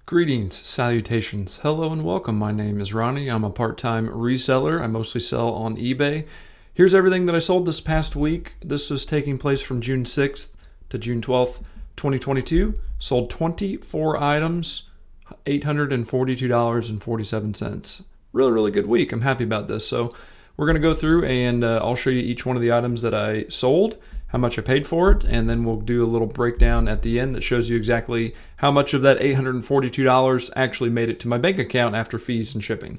Greetings, salutations, hello and welcome. My name is Ronnie. I'm a part-time reseller. I mostly sell on eBay. Here's everything that I sold this past week. This is taking place from June 6th to June 12th, 2022. Sold 24 items, $842.47. Really good week. I'm happy about this. So we're going to go through and I'll show you each one of the items that I sold, how much I paid for it, and then we'll do a little breakdown at the end that shows you exactly how much of that $842 actually made it to my bank account after fees and shipping.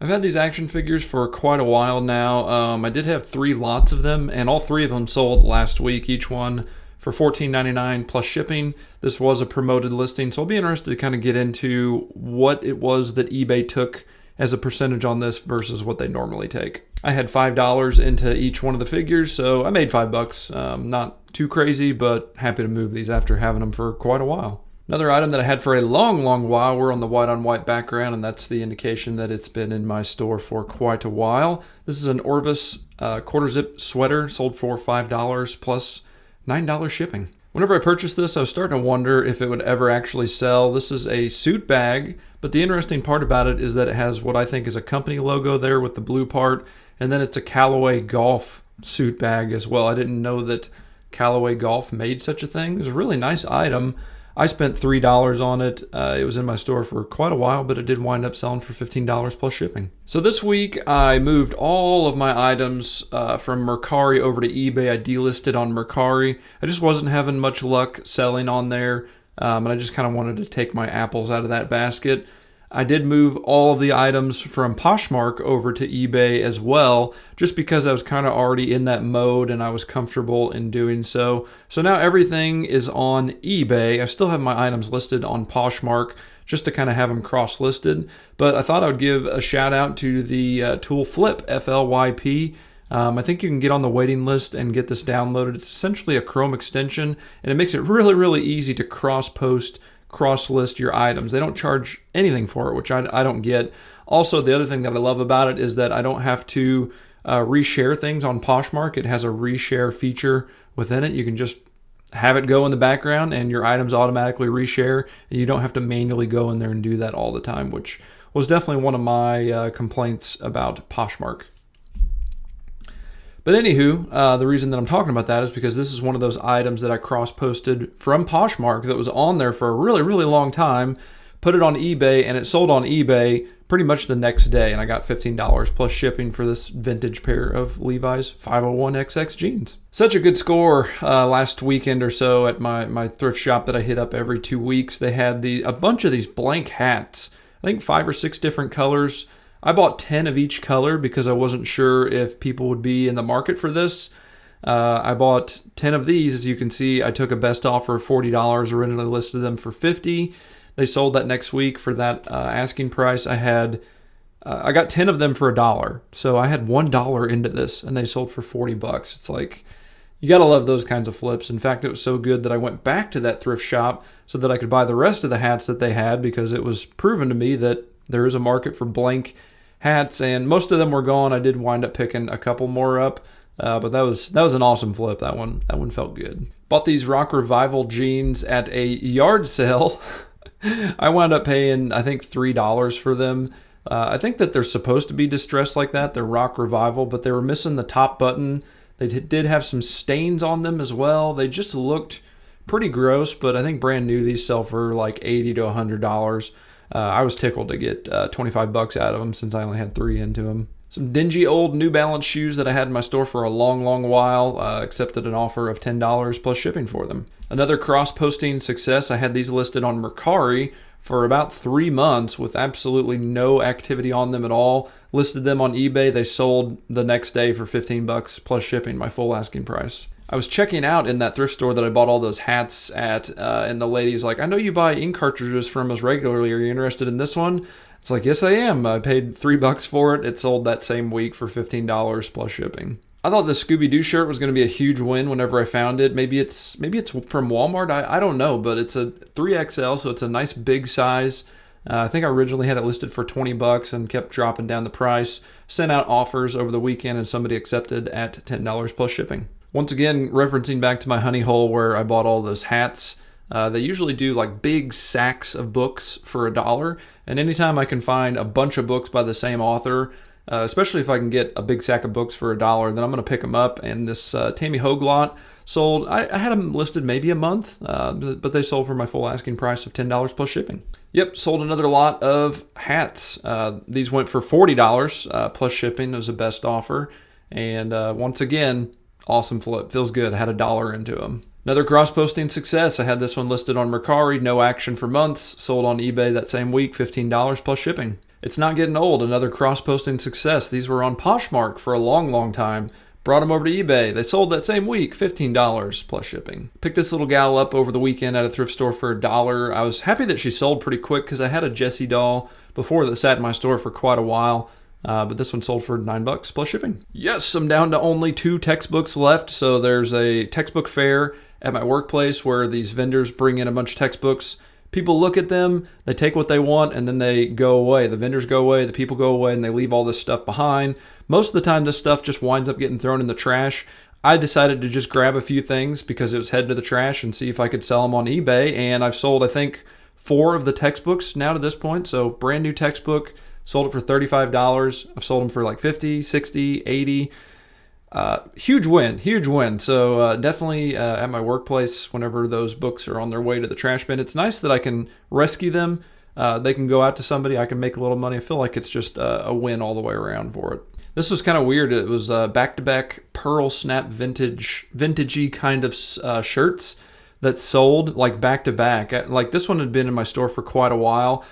I've had these action figures for quite a while now. I did have 3 lots of them, and all 3 of them sold last week, each one for $14.99 plus shipping. This was a promoted listing, so I'll be interested to kind of get into what it was that eBay took as a percentage on this versus what they normally take. I had $5 into each one of the figures, so I made $5. Not too crazy, but happy to move these after having them for quite a while. Another item that I had for a long while, we're on the white on white background, and that's the indication that it's been in my store for quite a while. This is an Orvis quarter zip sweater, sold for $5 plus $9 shipping. Whenever I purchased this, I was starting to wonder if it would ever actually sell. This is a suit bag, but the interesting part about it is that it has what I think is a company logo there with the blue part, and then it's a Callaway Golf suit bag as well. I didn't know that Callaway Golf made such a thing. It was a really nice item. I spent $3 on it. It was in my store for quite a while, but it did wind up selling for $15 plus shipping. So this week I moved all of my items from Mercari over to eBay. I delisted on Mercari. I just wasn't having much luck selling on there, and I just kind of wanted to take my apples out of that basket. I did move all of the items from Poshmark over to eBay as well, just because I was kind of already in that mode and I was comfortable in doing so. So now everything is on eBay. I still have my items listed on Poshmark just to kind of have them cross-listed, but I thought I would give a shout out to the tool Flip, F-L-Y-P. I think you can get on the waiting list and get this downloaded. It's essentially a Chrome extension, and it makes it really easy to cross-post, cross-list your items. They don't charge anything for it, which I don't get. Also, the other thing that I love about it is that I don't have to reshare things on Poshmark. It has a reshare feature within it. You can just have it go in the background and your items automatically reshare, and you don't have to manually go in there and do that all the time, which was definitely one of my complaints about Poshmark. But anywho, the reason that I'm talking about that is because this is one of those items that I cross-posted from Poshmark that was on there for a really long time, put it on eBay, and it sold on eBay pretty much the next day, and I got $15 plus shipping for this vintage pair of Levi's 501XX jeans. Such a good score last weekend or so at my thrift shop that I hit up every 2 weeks. They had a bunch of these blank hats, I think 5 or 6 different colors. I bought 10 of each color because I wasn't sure if people would be in the market for this. I bought 10 of these. As you can see, I took a best offer of $40, originally listed them for $50. They sold that next week for that asking price. I got 10 of them for $1. So I had $1 into this and they sold for $40. It's like, you gotta love those kinds of flips. In fact, it was so good that I went back to that thrift shop so that I could buy the rest of the hats that they had, because it was proven to me that there is a market for blank hats, and most of them were gone. I did wind up picking a couple more up, but that was an awesome flip. That one felt good. Bought these Rock Revival jeans at a yard sale. I wound up paying, I think, $3 for them. I think that they're supposed to be distressed like that. They're Rock Revival, but they were missing the top button. They did have some stains on them as well. They just looked pretty gross, but I think brand new these sell for like $80 to $100. I was tickled to get $25 out of them since I only had 3 into them. Some dingy old New Balance shoes that I had in my store for a long while, accepted an offer of $10 plus shipping for them. Another cross-posting success, I had these listed on Mercari for about 3 months with absolutely no activity on them at all. Listed them on eBay. They sold the next day for $15 plus shipping, my full asking price. I was checking out in that thrift store that I bought all those hats at, and the lady's like, I know you buy ink cartridges from us regularly. Are you interested in this one? It's like, yes, I am. I paid $3 for it. It sold that same week for $15 plus shipping. I thought the Scooby-Doo shirt was going to be a huge win whenever I found it. Maybe it's from Walmart. I don't know, but it's a 3XL, so it's a nice big size. I think I originally had it listed for $20 and kept dropping down the price. Sent out offers over the weekend, and somebody accepted at $10 plus shipping. Once again, referencing back to my honey hole where I bought all those hats, They usually do like big sacks of books for $1. And anytime I can find a bunch of books by the same author, especially if I can get a big sack of books for $1, then I'm going to pick them up. And this Tammy Hoag lot sold. I had them listed maybe a month, but they sold for my full asking price of $10 plus shipping. Yep, sold another lot of hats. These went for $40 plus shipping. It was the best offer. And once again, awesome flip. Feels good. I had $1 into them. Another cross-posting success. I had this one listed on Mercari, no action for months. Sold on eBay that same week, $15 plus shipping. It's not getting old. Another cross-posting success. These were on Poshmark for a long, long time. Brought them over to eBay. They sold that same week, $15 plus shipping. Picked this little gal up over the weekend at a thrift store for $1. I was happy that she sold pretty quick because I had a Jessie doll before that sat in my store for quite a while. But this one sold for $9 plus shipping. Yes, I'm down to only 2 textbooks left. So there's a textbook fair at my workplace where these vendors bring in a bunch of textbooks. People look at them, they take what they want, and then they go away. The vendors go away, the people go away, and they leave all this stuff behind. Most of the time, this stuff just winds up getting thrown in the trash. I decided to just grab a few things because it was heading to the trash and see if I could sell them on eBay. And I've sold, I think, 4 of the textbooks now to this point. So brand new textbook, sold it for $35. I've sold them for like $50, $60, $80. Huge win. So definitely at my workplace, whenever those books are on their way to the trash bin, it's nice that I can rescue them. They can go out to somebody. I can make a little money. I feel like it's just a win all the way around for it. This was kind of weird. It was back-to-back pearl snap vintagey kind of shirts that sold like back-to-back. Like this one had been in my store for quite a while.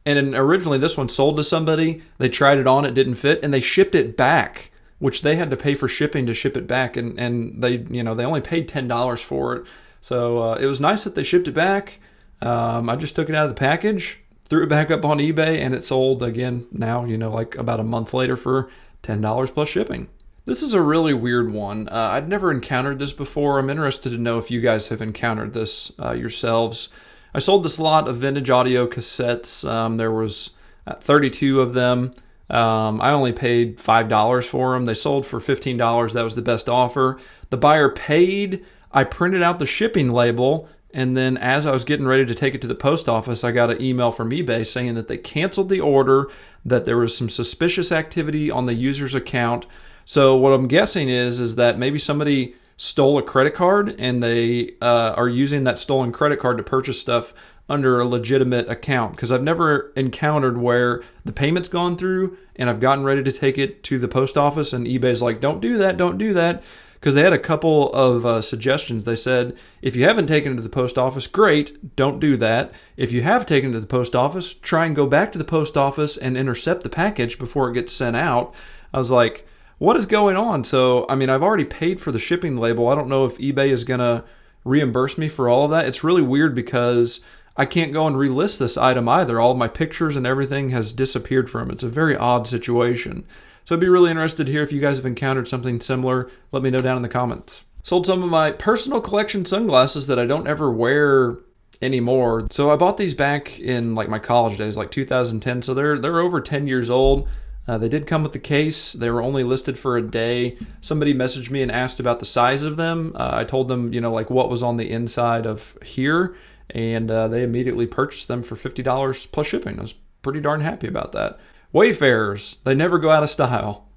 And originally this one sold to somebody. They tried it on, it didn't fit, and they shipped it back, which they had to pay for shipping to ship it back. And they only paid $10 for it. So it was nice that they shipped it back. I just took it out of the package, threw it back up on eBay, and it sold again now, like about a month later for $10 plus shipping. This is a really weird one. I'd never encountered this before. I'm interested to know if you guys have encountered this yourselves. I sold this lot of vintage audio cassettes. There was 32 of them. I only paid $5 for them. They sold for $15. That was the best offer. The buyer paid. I printed out the shipping label, and then as I was getting ready to take it to the post office, I got an email from eBay saying that they canceled the order, that there was some suspicious activity on the user's account. So what I'm guessing is that maybe somebody stole a credit card and they are using that stolen credit card to purchase stuff under a legitimate account. Because I've never encountered where the payment's gone through and I've gotten ready to take it to the post office and eBay's like, don't do that. Because they had a couple of suggestions. They said, if you haven't taken it to the post office, great, don't do that. If you have taken it to the post office, try and go back to the post office and intercept the package before it gets sent out. I was like, what is going on? So, I've already paid for the shipping label. I don't know if eBay is going to reimburse me for all of that. It's really weird because I can't go and relist this item either. All of my pictures and everything has disappeared from it. It's a very odd situation. So I'd be really interested to hear if you guys have encountered something similar. Let me know down in the comments. Sold some of my personal collection sunglasses that I don't ever wear anymore. So I bought these back in like my college days, like 2010. So they're over 10 years old. They did come with the case. They were only listed for a day. Somebody messaged me and asked about the size of them. I told them, like what was on the inside of here. And they immediately purchased them for $50 plus shipping. I was pretty darn happy about that. Wayfarers, they never go out of style.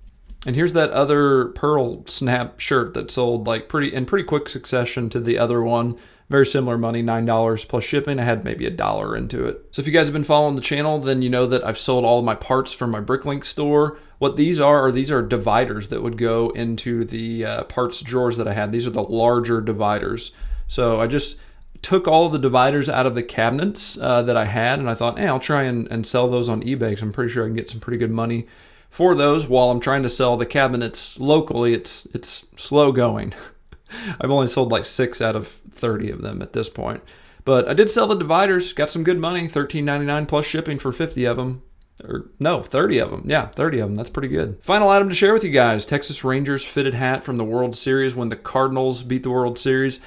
And here's that other pearl snap shirt that sold like pretty quick succession to the other one. Very similar money, $9 plus shipping. I had maybe $1 into it. So if you guys have been following the channel, then you know that I've sold all of my parts from my Bricklink store. What these are dividers that would go into the parts drawers that I had. These are the larger dividers. So I just took all of the dividers out of the cabinets that I had, and I thought, I'll try and sell those on eBay because I'm pretty sure I can get some pretty good money for those while I'm trying to sell the cabinets locally. It's slow going. I've only sold like 6 out of 30 of them at this point. But I did sell the dividers, got some good money, $13.99 plus shipping for 50 of them. Or no, 30 of them. Yeah, 30 of them. That's pretty good. Final item to share with you guys. Texas Rangers fitted hat from the World Series when the Cardinals beat the World Series.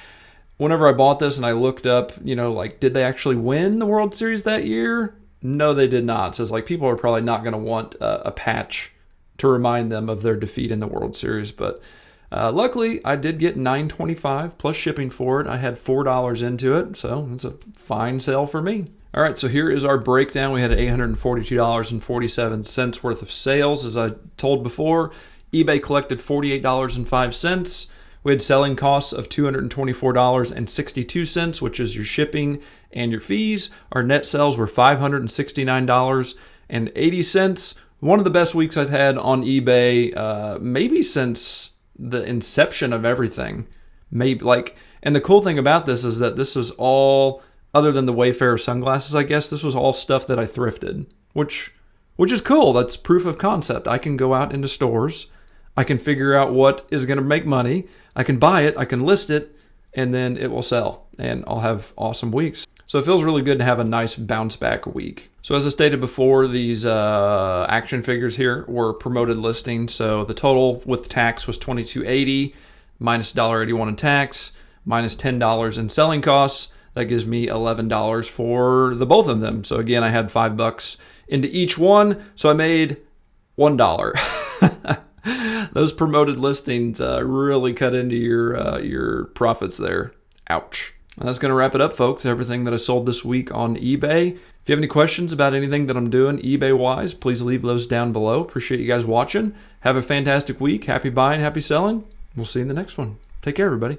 Whenever I bought this and I looked up, did they actually win the World Series that year? No, they did not. So it's like people are probably not going to want a patch to remind them of their defeat in the World Series. But Luckily, I did get $9.25 plus shipping for it. I had $4 into it, so it's a fine sale for me. All right, so here is our breakdown. We had $842.47 worth of sales. As I told before, eBay collected $48.05. We had selling costs of $224.62, which is your shipping and your fees. Our net sales were $569.80. One of the best weeks I've had on eBay, maybe since the inception of everything. And the cool thing about this is that this was all, other than the Wayfarer sunglasses, I guess, this was all stuff that I thrifted, which is cool. That's proof of concept. I can go out into stores. I can figure out what is going to make money. I can buy it. I can list it, and then it will sell, and I'll have awesome weeks. So it feels really good to have a nice bounce back week. So as I stated before, these action figures here were promoted listings. So the total with tax was $22.80 minus $1.81 in tax, minus $10 in selling costs. That gives me $11 for the both of them. So again, I had $5 into each one. So I made $1. Those promoted listings really cut into your profits there. Ouch. Well, that's going to wrap it up, folks. Everything that I sold this week on eBay. If you have any questions about anything that I'm doing eBay-wise, please leave those down below. Appreciate you guys watching. Have a fantastic week. Happy buying, happy selling. We'll see you in the next one. Take care, everybody.